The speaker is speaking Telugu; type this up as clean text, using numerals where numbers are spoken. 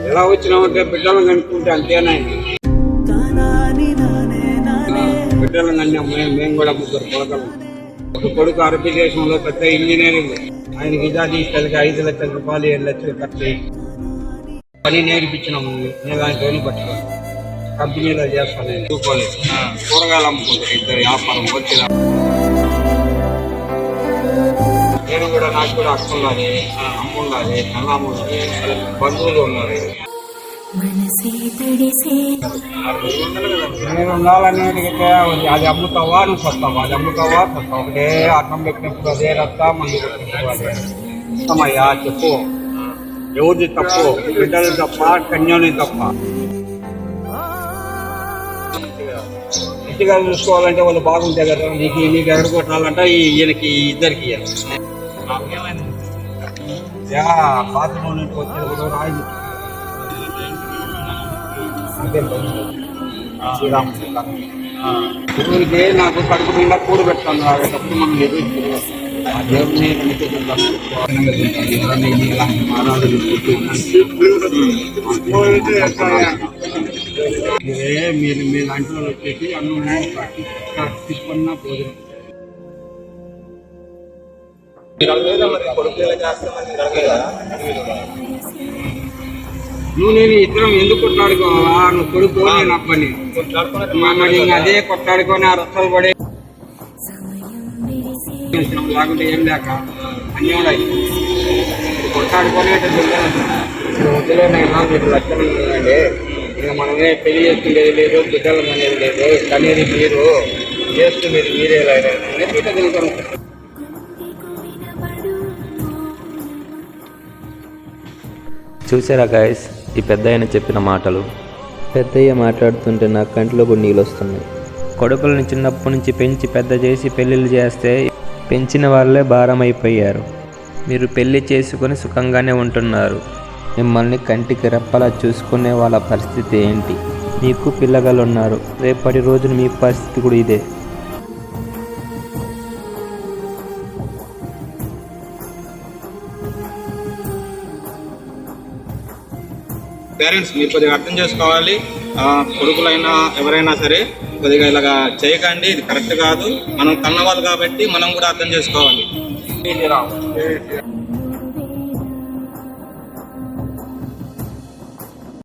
ఎలా వచ్చినామంటే బిడ్డలను కనుక్కుంటే అంతేనా, బిడ్డలను కన్నా మేము కూడా ముగ్గురు కొడతాము. ఒక కొడుకు అరబీ దేశంలో పెద్ద ఇంజనీరింగ్, ఆయనకి ఇదాది తల్లికి 5 లక్షల రూపాయలు 7 లక్షలు ఖర్చు పని నేర్పించినాము. నేను దానికి పని పట్టుకోను, కంపెనీలో చేస్తాను. నేను చూసుకోలేదు, కూరగాయలు అమ్ముకుంటాను. ఇద్దరు వ్యాపారం వచ్చి నేను కూడా, నాకు కూడా అక్క ఉన్నది, అమ్మ ఉన్నది, అన్నమ్మ ఉన్నది, బంధువులు ఉన్నారు. నేను ఉండాలని అడిగితే అది అమ్ముతావా నువ్వు వస్తావా, అది అమ్ముతావా వస్తావు. ఒకటే అన్నం పెట్టినప్పుడు అదే రస్తా, మందు పెట్టినప్పుడు అదే ఇష్టమయ్యా. చెప్పు, ఎవరిది తప్పు? బిడ్డలు తప్ప, కన్యాని తప్ప? ఇంటిగా చూసుకోవాలంటే వాళ్ళు బాగుంటాయి కదా. నీకు ఎక్కడ కొట్టాలంటే ఈయనకి ఇద్దరికి బాత్రూమ్ నుంచి వచ్చేటప్పుడు రాయి దేవుడికి నాకు కడుపు నిండా కూడు పెడతాను. తప్పు మనం ఎదురు దేవుడిని మీరు మీ లాంటి వాళ్ళు వచ్చేసి అన్నం తీసుకున్నా భోజనం నువ్వు నేను ఇద్దరం ఎందుకు కొట్లాడుకోవాలా? నువ్వు కొడుకు, నేను అప్పని అదే కొట్లాడుకొని ఆ రస్తాలు పడే లేకుంటే ఏం లేక అన్నీ ఉన్నాయి. కొట్లాడుకొని వద్దులో నేను మీకు లక్షలు ఉందండి. ఇక మనమే పెళ్లి చేసుకునేది లేదు, బిడ్డలు అనేది లేదు, కనేది మీరు చేసుకునేది మీరే తిరుగుతాను. చూసారా గాయస్ ఈ పెద్దయ్య చెప్పిన మాటలు? పెద్దయ్య మాట్లాడుతుంటే నా కంటిలో కూడా నీళ్ళు వస్తున్నాయి. కొడుకులను చిన్నప్పటి నుంచి పెంచి పెద్ద చేసి పెళ్ళిళ్ళు చేస్తే పెంచిన వాళ్ళే భారం అయిపోయారు. మీరు పెళ్లి చేసుకొని సుఖంగానే ఉంటున్నారు. మిమ్మల్ని కంటికి రెప్పలా చూసుకునే వాళ్ళ పరిస్థితి ఏంటి? మీకు పిల్లగాళ్ళు ఉన్నారు, రేపటి రోజున మీ పరిస్థితి కూడా ఇదే. పేరెంట్స్ మీరు కొద్దిగా అర్థం చేసుకోవాలి. కొడుకులైనా ఎవరైనా సరే కొద్దిగా ఇలాగా చేయకండి, ఇది కరెక్ట్ కాదు. మనం కన్నవాళ్ళు కాబట్టి మనం కూడా అర్థం చేసుకోవాలి.